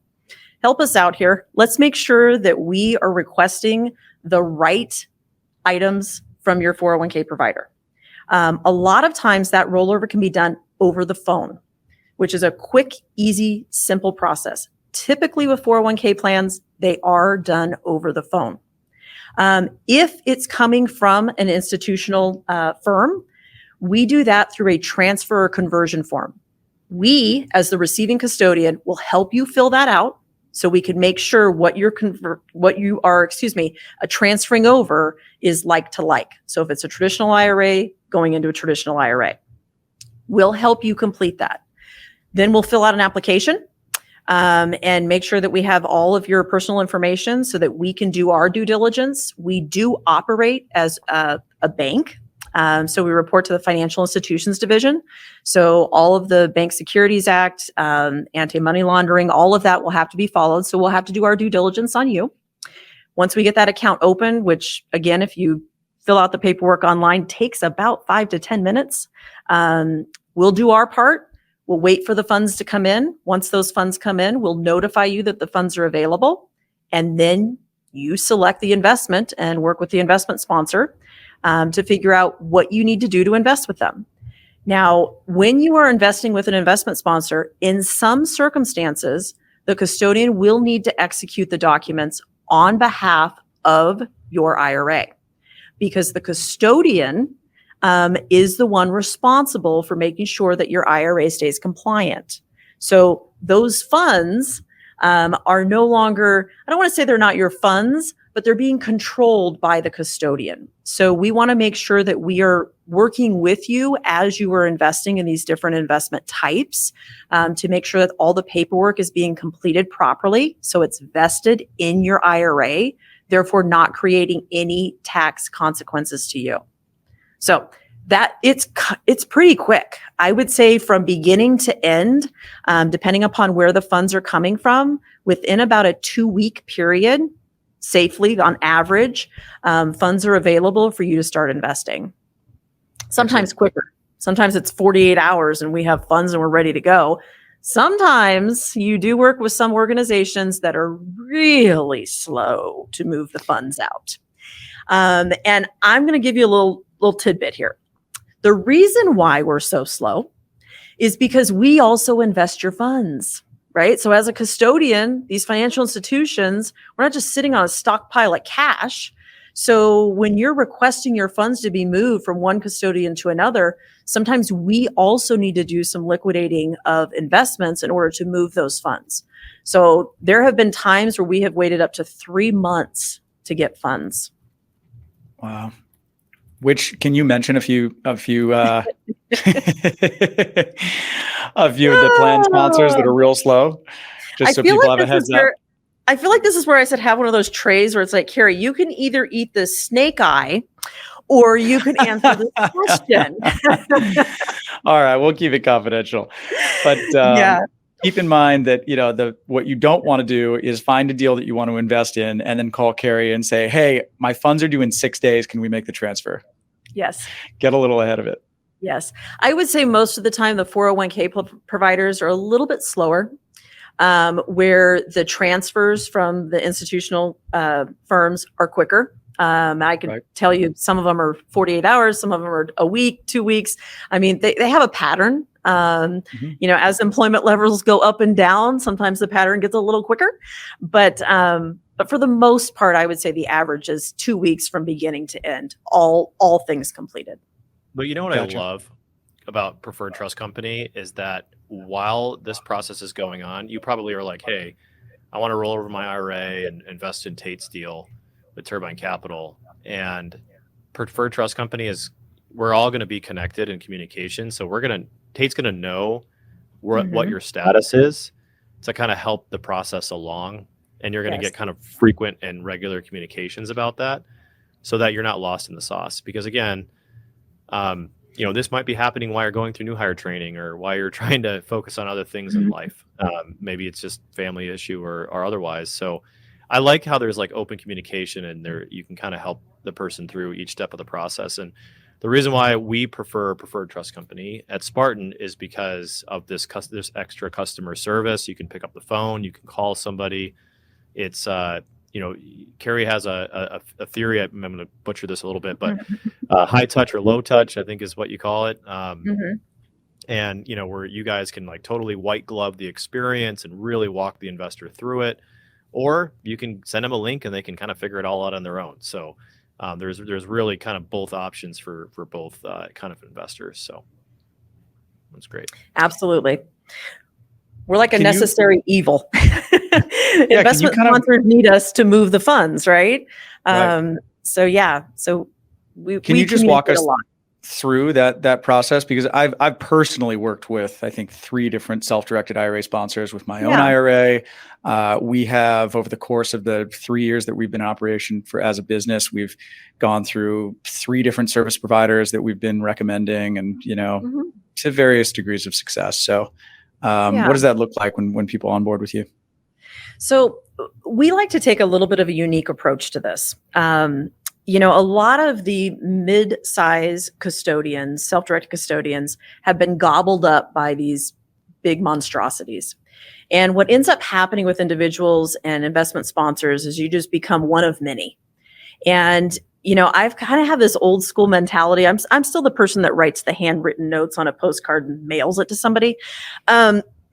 help us out here. Let's make sure that we are requesting the right items from your 401k provider. A lot of times that rollover can be done over the phone, which is a quick, easy, simple process. Typically with 401k plans, they are done over the phone. If it's coming from an institutional firm, we do that through a transfer or conversion form. We, as the receiving custodian, will help you fill that out so we can make sure what you are transferring over is like to like. So if it's a traditional IRA going into a traditional IRA, we'll help you complete that. Then we'll fill out an application and make sure that we have all of your personal information so that we can do our due diligence. We do operate as a bank. So we report to the Financial Institutions Division. So all of the Bank Securities Act, anti-money laundering, all of that will have to be followed. So we'll have to do our due diligence on you. Once we get that account open, which again, if you fill out the paperwork online, takes about 5 to 10 minutes, we'll do our part. We'll wait for the funds to come in. Once those funds come in, we'll notify you that the funds are available. And then you select the investment and work with the investment sponsor to figure out what you need to do to invest with them. Now, when you are investing with an investment sponsor, in some circumstances, the custodian will need to execute the documents on behalf of your IRA, because the custodian is the one responsible for making sure that your IRA stays compliant. So those funds are no longer, I don't want to say they're not your funds, but they're being controlled by the custodian. So we want to make sure that we are working with you as you are investing in these different investment types to make sure that all the paperwork is being completed properly. So it's vested in your IRA, therefore not creating any tax consequences to you. So that it's pretty quick. I would say from beginning to end, depending upon where the funds are coming from, within about a 2-week period, safely on average, funds are available for you to start investing. Sometimes quicker. Sometimes it's 48 hours and we have funds and we're ready to go. Sometimes you do work with some organizations that are really slow to move the funds out. And I'm going to give you a little tidbit here. The reason why we're so slow is because we also invest your funds, right? So as a custodian, these financial institutions, we're not just sitting on a stockpile of cash. So when you're requesting your funds to be moved from one custodian to another, sometimes we also need to do some liquidating of investments in order to move those funds. So there have been times where we have waited up to 3 months to get funds. Wow. Which, can you mention a few of the plan sponsors that are real slow, just so people have a heads up? I feel like this is where I said have one of those trays where it's like, Carrie, you can either eat the snake eye or you can answer this question. All right, we'll keep it confidential. But Yeah. keep in mind that, what you don't want to do is find a deal that you want to invest in and then call Carrie and say, hey, my funds are due in 6 days. Can we make the transfer? Yes. Get a little ahead of it. Yes. I would say most of the time the 401k providers are a little bit slower, where the transfers from the institutional firms are quicker. I can tell you some of them are 48 hours, some of them are a week, 2 weeks. I mean, they have a pattern. As employment levels go up and down, sometimes the pattern gets a little quicker. But for the most part, I would say the average is 2 weeks from beginning to end, all things completed. But you know what Gotcha. I love about Preferred Trust Company is that while this process is going on, you probably are like, hey, I want to roll over my IRA and invest in Tait's deal with Turbine Capital. And Preferred Trust Company we're all going to be connected in communication. So Tait's going to know what your status is to kind of help the process along. And you're going to get kind of frequent and regular communications about that so that you're not lost in the sauce. Because again, this might be happening while you're going through new hire training or while you're trying to focus on other things in life. Maybe it's just family issue or otherwise. So I like how there's like open communication and there you can kind of help the person through each step of the process. And the reason why we prefer Preferred Trust Company at Spartan is because of this extra customer service. You can pick up the phone, you can call somebody. It's Carrie has a theory. I'm going to butcher this a little bit, but high touch or low touch, I think is what you call it. And where you guys can like totally white glove the experience and really walk the investor through it, or you can send them a link and they can kind of figure it all out on their own. So there's really kind of both options for both kind of investors. So that's great. Absolutely. We're like a necessary evil. Investment sponsors need us to move the funds, right? So we can you just walk us through that process? Because I've personally worked with, I think, 3 different self-directed IRA sponsors with my own IRA. We have, over the course of the 3 years that we've been in operation as a business, we've gone through 3 different service providers that we've been recommending and, to various degrees of success. So what does that look like when people onboard with you? So we like to take a little bit of a unique approach to this. A lot of the mid-size custodians, self-directed custodians, have been gobbled up by these big monstrosities. And what ends up happening with individuals and investment sponsors is you just become one of many. And I've kind of have this old school mentality. I'm still the person that writes the handwritten notes on a postcard and mails it to somebody.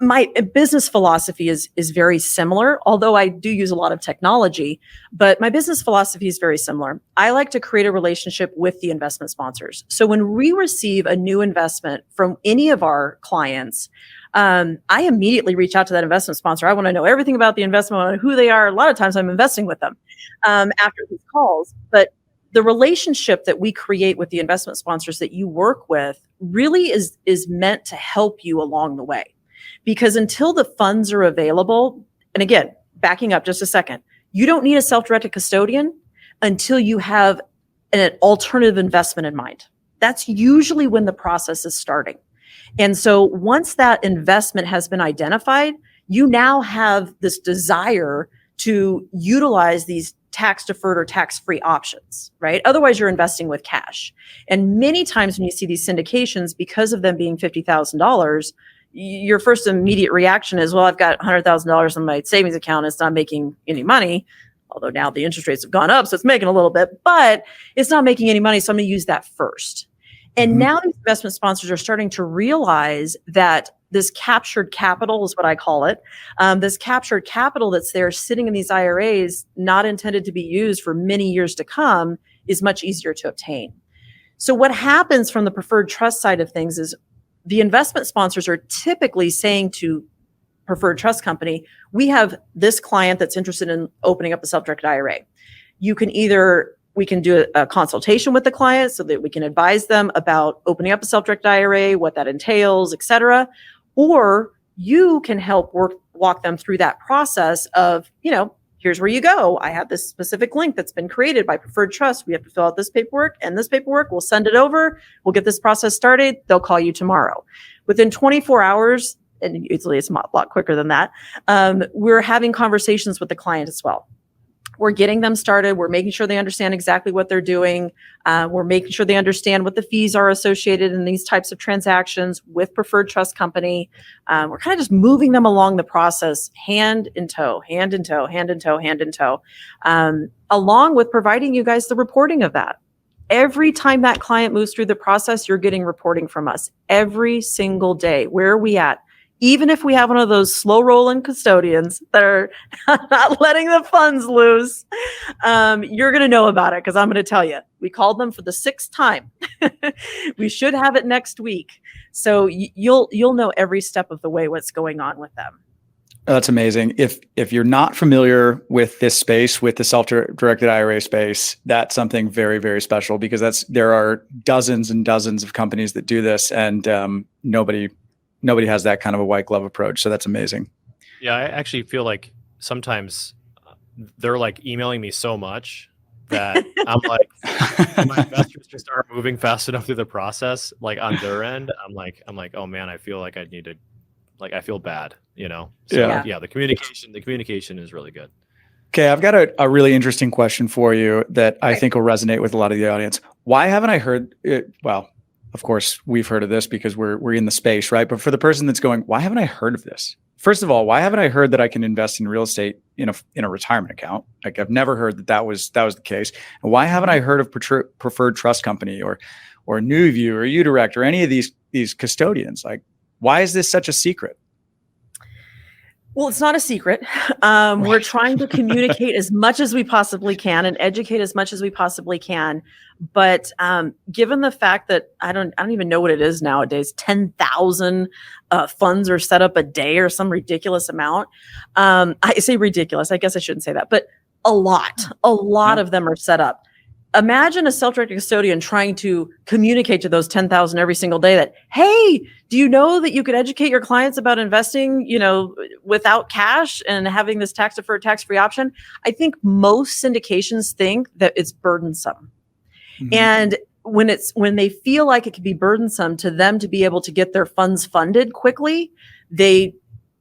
My business philosophy is very similar, although I do use a lot of technology, but my business philosophy is very similar. I like to create a relationship with the investment sponsors. So when we receive a new investment from any of our clients, I immediately reach out to that investment sponsor. I want to know everything about the investment, I want to know who they are. A lot of times I'm investing with them after these calls, but the relationship that we create with the investment sponsors that you work with really is meant to help you along the way. Because until the funds are available, and again, backing up just a second, you don't need a self-directed custodian until you have an alternative investment in mind. That's usually when the process is starting. And so once that investment has been identified, you now have this desire to utilize these tax-deferred or tax-free options, right? Otherwise, you're investing with cash. And many times when you see these syndications, because of them being $50,000, your first immediate reaction is, well, I've got $100,000 in my savings account. It's not making any money. Although now the interest rates have gone up, so it's making a little bit, but it's not making any money. So I'm going to use that first. And now these investment sponsors are starting to realize that this captured capital is what I call it. This captured capital that's there sitting in these IRAs, not intended to be used for many years to come, is much easier to obtain. So what happens from the preferred trust side of things is the investment sponsors are typically saying to preferred trust company, we have this client that's interested in opening up a self-directed IRA. We can do a consultation with the client so that we can advise them about opening up a self-directed IRA, what that entails, et cetera. Or you can help walk them through that process of, here's where you go. I have this specific link that's been created by Preferred Trust. We have to fill out this paperwork and this paperwork. We'll send it over. We'll get this process started. They'll call you tomorrow. Within 24 hours, and usually it's a lot quicker than that, we're having conversations with the client as well. We're getting them started. We're making sure they understand exactly what they're doing. We're making sure they understand what the fees are associated in these types of transactions with Preferred Trust Company. We're kind of just moving them along the process, hand in tow, hand in tow, hand in tow, hand in tow, along with providing you guys the reporting of that. Every time that client moves through the process, you're getting reporting from us every single day. Where are we at? Even if we have one of those slow rolling custodians that are not letting the funds loose, you're going to know about it because I'm going to tell you. We called them for the 6th time. We should have it next week. So you'll know every step of the way what's going on with them. That's amazing. If you're not familiar with this space, with the self-directed IRA space, that's something very, very special because there are dozens and dozens of companies that do this, and nobody has that kind of a white glove approach. So that's amazing. Yeah, I actually feel like sometimes they're like emailing me so much that I'm like, my investors just aren't moving fast enough through the process. Like on their end, I'm like, oh man, I feel like I need to, like, I feel bad, you know? So yeah, the communication is really good. Okay, I've got a really interesting question for you that I think will resonate with a lot of the audience. Why haven't I heard it? Well, of course, we've heard of this because we're in the space, right? But for the person that's going, why haven't I heard of this? First of all, why haven't I heard that I can invest in real estate in a retirement account? Like, I've never heard that was the case. And why haven't I heard of Preferred Trust Company or NewView or UDirect or any of these custodians? Like, why is this such a secret? Well, it's not a secret. We're trying to communicate as much as we possibly can and educate as much as we possibly can. But given the fact that I don't even know what it is nowadays, 10,000 funds are set up a day or some ridiculous amount. I say ridiculous. I guess I shouldn't say that, but a lot of them are set up. Imagine a self-directed custodian trying to communicate to those 10,000 every single day that, hey, do you know that you could educate your clients about investing, without cash and having this tax-deferred, tax-free option? I think most syndications think that it's burdensome. Mm-hmm. And when they feel like it could be burdensome to them to be able to get their funds funded quickly, they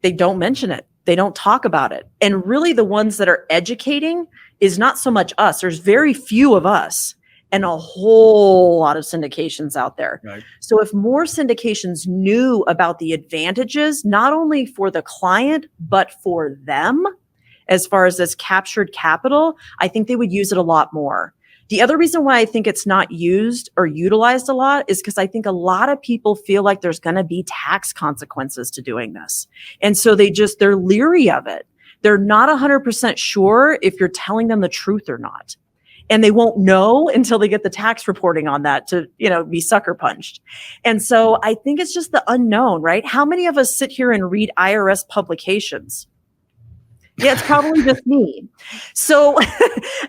don't mention it. They don't talk about it. And really the ones that are educating is not so much us. There's very few of us and a whole lot of syndications out there. Right. So if more syndications knew about the advantages, not only for the client, but for them, as far as this captured capital, I think they would use it a lot more. The other reason why I think it's not used or utilized a lot is because I think a lot of people feel like there's going to be tax consequences to doing this. And so they're leery of it. They're not 100% sure if you're telling them the truth or not. And they won't know until they get the tax reporting on that to, be sucker punched. And so I think it's just the unknown, right? How many of us sit here and read IRS publications? Yeah, it's probably just me. So,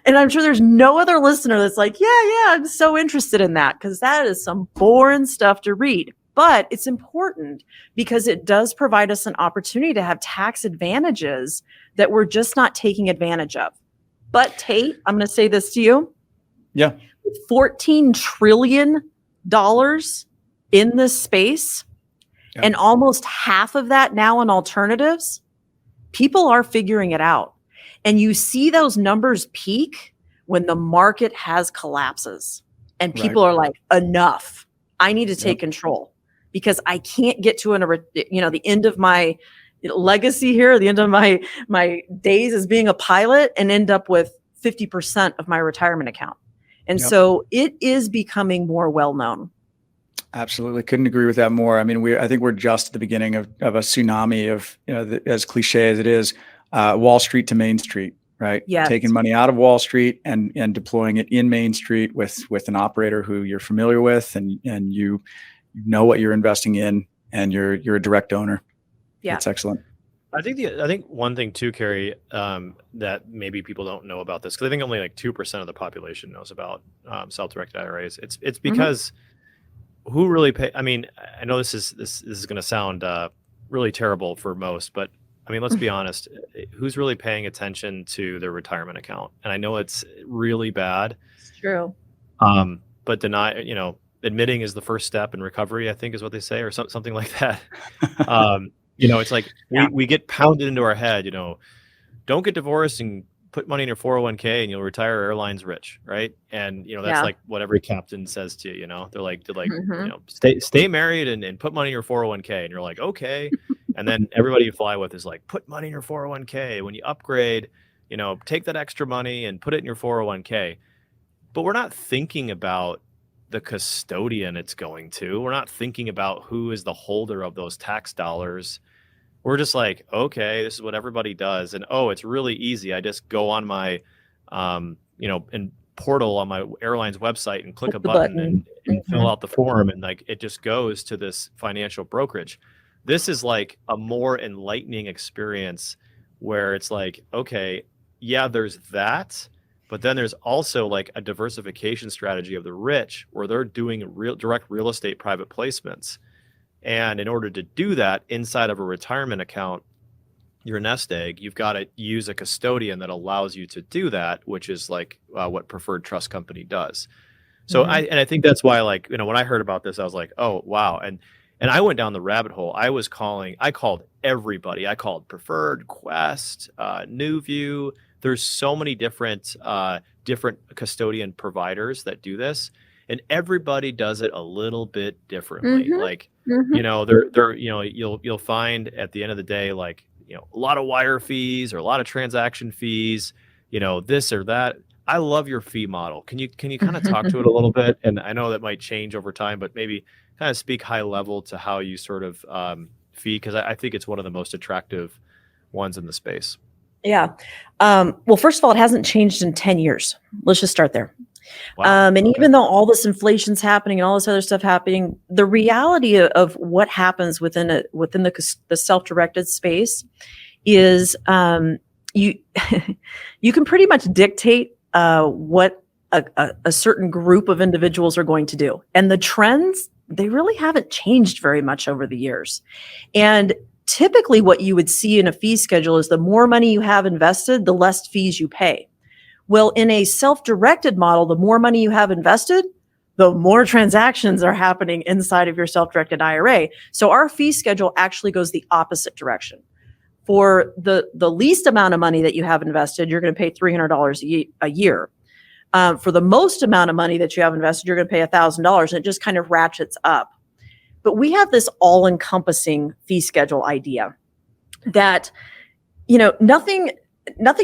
and I'm sure there's no other listener that's like, yeah, I'm so interested in that because that is some boring stuff to read. But it's important because it does provide us an opportunity to have tax advantages that we're just not taking advantage of. But Tait, I'm going to say this to you. Yeah. $14 trillion in this space, and almost half of that now in alternatives, people are figuring it out. And you see those numbers peak when the market has collapses and people are like, enough. I need to take control because I can't get to the end of my legacy here, the end of my days as being a pilot and end up with 50% of my retirement account. And so it is becoming more well-known. Absolutely. Couldn't agree with that more. I mean, I think we're just at the beginning of a tsunami of, as cliche as it is, Wall Street to Main Street, right? Yes. Taking money out of Wall Street and deploying it in Main Street with an operator who you're familiar with and you know what you're investing in and you're a direct owner. Yeah. That's excellent. I think one thing too, Carrie, that maybe people don't know about this, because I think only like 2% of the population knows about self-directed IRAs. It's because who really pay? I mean, I know this is going to sound really terrible for most, but I mean, let's be honest. Who's really paying attention to their retirement account? And I know it's really bad. It's true. But admitting is the first step in recovery, I think is what they say, or something like that. It's like we get pounded into our head, don't get divorced and put money in your 401k and you'll retire airlines rich, right? And that's like what every captain says to you. They're like stay married and put money in your 401k, and you're like, okay. And then everybody you fly with is like, put money in your 401k. When you upgrade, take that extra money and put it in your 401k. But we're not thinking about the custodian it's going to. We're not thinking about who is the holder of those tax dollars. We're just like, okay, this is what everybody does. And it's really easy. I just go on my, and portal on my airline's website and click a button and fill out the form. And like, it just goes to this financial brokerage. This is like a more enlightening experience where it's like, okay, yeah, there's that. But then there's also like a diversification strategy of the rich where they're doing direct real estate private placements. And in order to do that inside of a retirement account, your nest egg, you've got to use a custodian that allows you to do that, which is like what Preferred Trust Company does. So I think that's why, like, when I heard about this, I was like, oh, wow. And I went down the rabbit hole. I called everybody. I called Preferred, Quest, New View. There's so many different custodian providers that do this, and everybody does it a little bit differently. Like, you'll find at the end of the day, like, a lot of wire fees or a lot of transaction fees, this or that. I love your fee model. Can you kind of talk to it a little bit? And I know that might change over time, but maybe kind of speak high level to how you sort of fee, because I think it's one of the most attractive ones in the space. Yeah. Well, first of all, it hasn't changed in 10 years. Let's just start there. Wow. And even though all this inflation's happening and all this other stuff happening, the reality of what happens within the self-directed space is you you can pretty much dictate what a certain group of individuals are going to do. And the trends, they really haven't changed very much over the years. And typically what you would see in a fee schedule is the more money you have invested, the less fees you pay. Well, in a self-directed model, the more money you have invested, the more transactions are happening inside of your self-directed IRA. So our fee schedule actually goes the opposite direction. For the least amount of money that you have invested, you're going to pay $300 a year. For the most amount of money that you have invested, you're going to pay $1,000, and it just kind of ratchets up. But we have this all-encompassing fee schedule idea that, nothing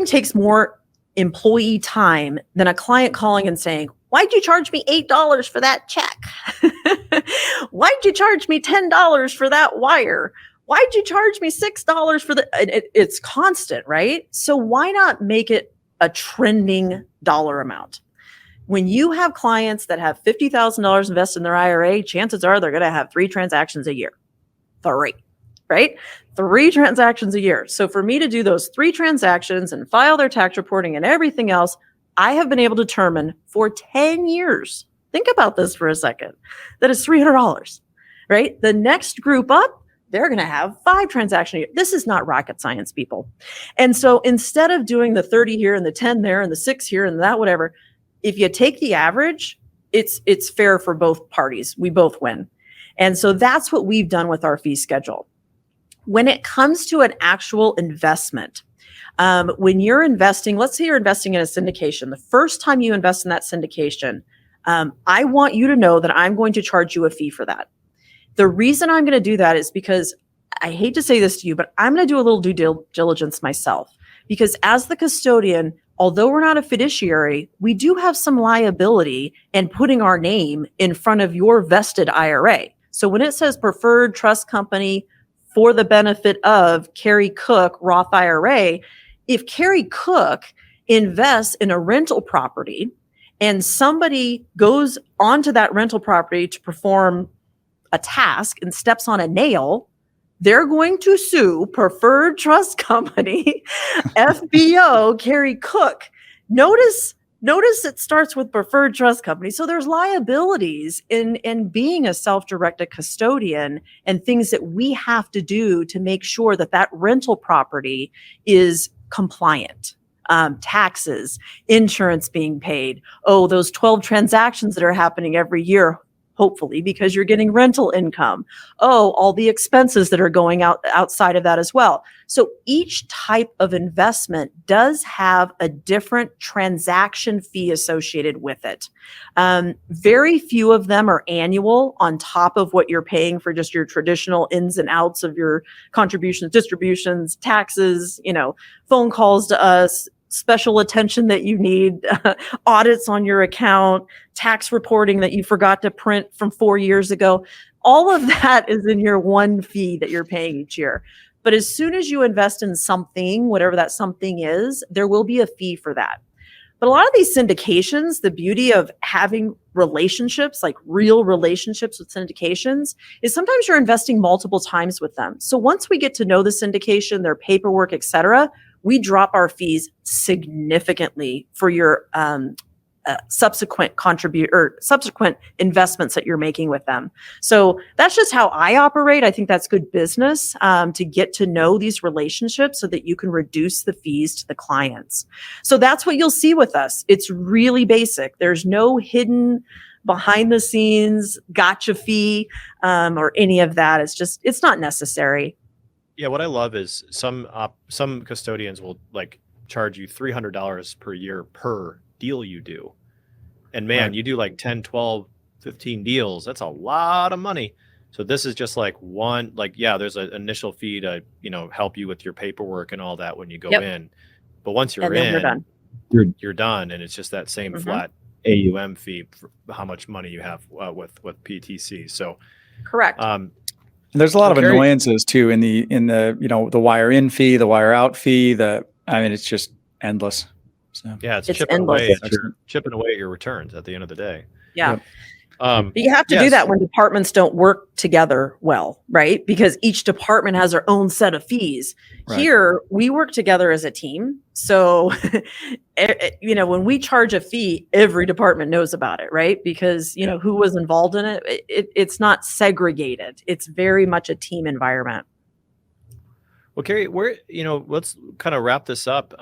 takes more employee time than a client calling and saying, why'd you charge me $8 for that check? Why'd you charge me $10 for that wire? Why'd you charge me $6 for the, it's constant, right? So why not make it a trending dollar amount? When you have clients that have $50,000 invested in their IRA, chances are they're going to have 3 transactions a year. 3, right? 3 transactions a year. So for me to do those 3 transactions and file their tax reporting and everything else, I have been able to determine for 10 years, think about this for a second, that is $300, right? The next group up, they're going to have 5 transactions a year. This is not rocket science, people. And so instead of doing the 30 here and the 10 there and the 6 here and that, whatever, if you take the average, it's fair for both parties. We both win. And so that's what we've done with our fee schedule. When it comes to an actual investment, when you're investing, let's say you're investing in a syndication, the first time you invest in that syndication, I want you to know that I'm going to charge you a fee for that. The reason I'm going to do that is because I hate to say this to you, but I'm going to do a little due diligence myself, because as the custodian, although we're not a fiduciary, we do have some liability in putting our name in front of your vested IRA. So when it says Preferred Trust Company for the benefit of Carrie Cook Roth IRA, if Carrie Cook invests in a rental property and somebody goes onto that rental property to perform a task and steps on a nail, they're going to sue Preferred Trust Company, FBO, Carrie Cook. Notice Notice it starts with preferred trust company. So there's liabilities in being a self-directed custodian and things that we have to do to make sure that that rental property is compliant. Taxes, insurance being paid. Oh, those 12 transactions that are happening every year, hopefully, because you're getting rental income. Oh, all the expenses that are going outside of that as well. So each type of investment does have a different transaction fee associated with it. Very few of them are annual on top of what you're paying for just your traditional ins and outs of your contributions, distributions, taxes, phone calls to us, special attention that you need, audits on your account, tax reporting that you forgot to print from 4 years ago. All of that is in your one fee that you're paying each year. But as soon as you invest in something, whatever that something is, there will be a fee for that. But a lot of these syndications, the beauty of having relationships, like real relationships with syndications, is sometimes you're investing multiple times with them. So once we get to know the syndication, their paperwork, et cetera, we drop our fees significantly for your subsequent investments that you're making with them. So that's just how I operate. I think that's good business to get to know these relationships so that you can reduce the fees to the clients. So that's what you'll see with us. It's really basic. There's no hidden behind the scenes gotcha fee or any of that. It's not necessary. Yeah, what I love is some custodians will like charge you $300 per year per deal you do. And man, you do like 10, 12, 15 deals. That's a lot of money. So this is just like one, there's an initial fee to, help you with your paperwork and all that when you go in. But once you're in, you're done. And it's just that same flat AUM fee for how much money you have with PTC. So correct. There's a lot of annoyances too in the the wire in fee, the wire out fee. It's just endless. So yeah, it's chipping away at your returns at the end of the day. Yeah. Yep. But you have to do that when departments don't work together well, right? Because each department has their own set of fees. Right. Here, we work together as a team. So, when we charge a fee, every department knows about it, right? Because, who was involved in it, it's not segregated. It's very much a team environment. Well, Carrie, let's kind of wrap this up.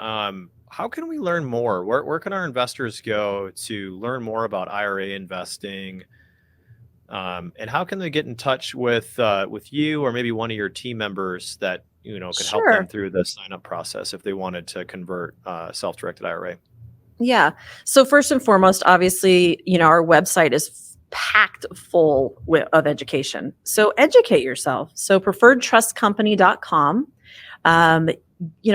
How can we learn more? Where can our investors go to learn more about IRA investing? And how can they get in touch with you or maybe one of your team members that could help them through the sign up process if they wanted to convert self-directed IRA? Yeah. So first and foremost, obviously, our website is packed full of education. So educate yourself. So preferredtrustcompany.com.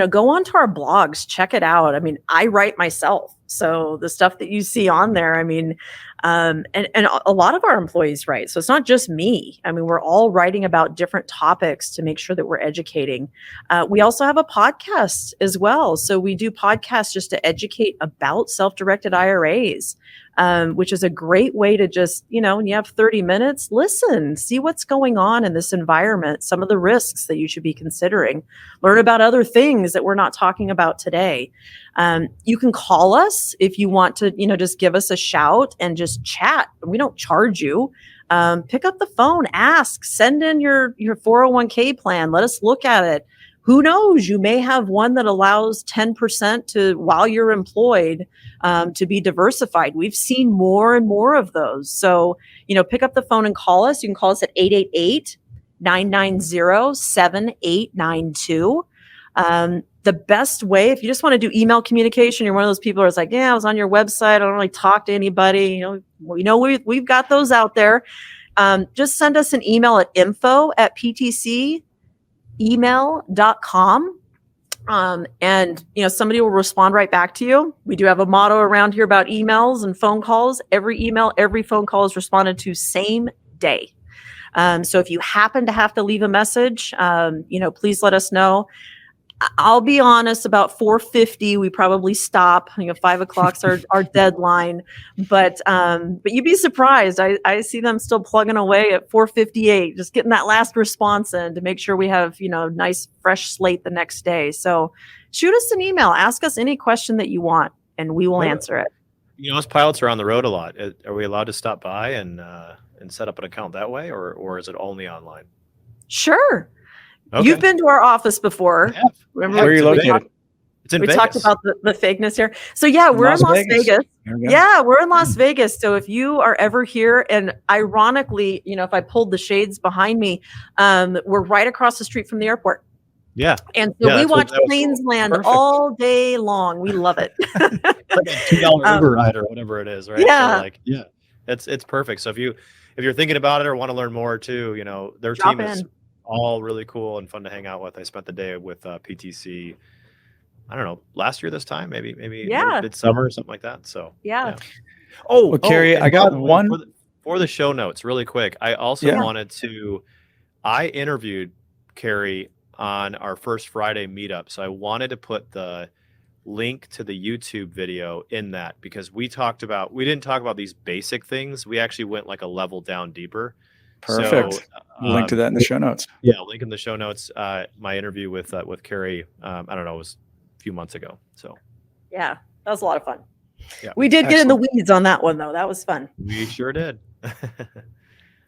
Go onto our blogs, check it out. I write myself. So the stuff that you see on there, and a lot of our employees write. So it's not just me. We're all writing about different topics to make sure that we're educating. We also have a podcast as well. So we do podcasts just to educate about self-directed IRAs, which is a great way to just, when you have 30 minutes, listen, see what's going on in this environment, some of the risks that you should be considering, learn about other things that we're not talking about today. You can call us if you want to, just give us a shout and just chat. We don't charge you. Pick up the phone, ask, send in your 401k plan. Let us look at it. Who knows? You may have one that allows 10% while you're employed to be diversified. We've seen more and more of those. So, pick up the phone and call us. You can call us at 888-990-7892. The best way, if you just want to do email communication, you're one of those people who's like, I was on your website. I don't really talk to anybody. We've got those out there. Just send us an email at info@ptcemail.com. And somebody will respond right back to you. We do have a motto around here about emails and phone calls. Every email, every phone call is responded to same day. So if you happen to have to leave a message, please let us know. I'll be honest, about 4:50, we probably stop. 5 o'clock's our deadline, but you'd be surprised. I see them still plugging away at 4:58, just getting that last response in to make sure we have, nice fresh slate the next day. So shoot us an email, ask us any question that you want, and we will answer it. Us pilots are on the road a lot. Are we allowed to stop by and set up an account that way, or is it only online? Sure. Okay. You've been to our office before. I have. Remember Where are you located? It's in we Vegas. talked about the fakeness here. So yeah, we're in Las Vegas. There we go. Yeah, we're in Las Vegas. So if you are ever here, and ironically, if I pulled the shades behind me, we're right across the street from the airport. Yeah. And so we watch planes land all day long. We love it. It's like a $2 Uber ride or whatever it is, right? Yeah. So it's perfect. So if you're thinking about it or want to learn more too, their Drop team is in. all really cool and fun to hang out with. I spent the day with PTC. I don't know, last year this time, maybe midsummer or something like that. So Yeah. Well, Carrie, and I got by the way, one. for the show notes, really quick. I also wanted to. I interviewed Carrie on our first Friday meetup, so I wanted to put the link to the YouTube video in that, because we didn't talk about these basic things. We actually went like a level down deeper. Perfect. So, Link to that in the show notes. Yeah, link in the show notes. My interview with Carrie, I don't know, it was a few months ago. So Yeah, that was a lot of fun. Yeah. We did get in the weeds on that one, though. That was fun. We sure did.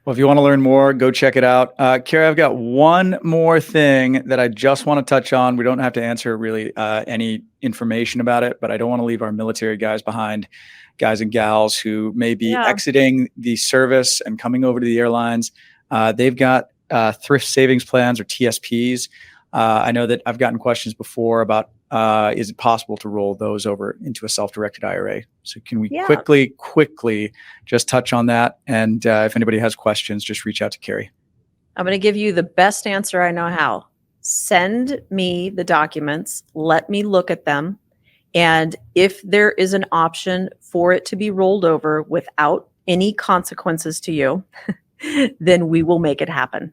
Well, if you want to learn more, go check it out. Carrie, I've got one more thing that I just want to touch on. We don't have to answer really any information about it, but I don't want to leave our military guys behind, guys and gals who may be exiting the service and coming over to the airlines. They've got thrift savings plans, or TSPs. I know that I've gotten questions before about is it possible to roll those over into a self-directed IRA? So can we quickly just touch on that? And if anybody has questions, just reach out to Carrie. I'm going to give you the best answer I know how. Send me the documents. Let me look at them. And if there is an option for it to be rolled over without any consequences to you, then we will make it happen.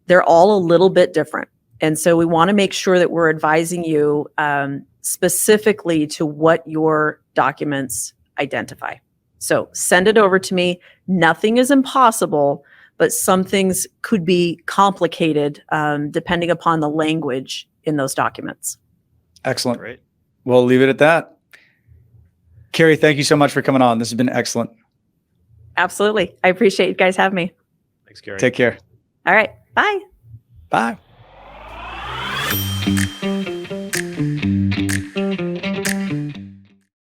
They're all a little bit different. And so we want to make sure that we're advising you specifically to what your documents identify. So send it over to me. Nothing is impossible, but some things could be complicated depending upon the language in those documents. Excellent. Great. We'll leave it at that. Carrie, thank you so much for coming on. This has been excellent. Absolutely. I appreciate you guys having me. Thanks, Carrie. Take care. All right. Bye. Bye.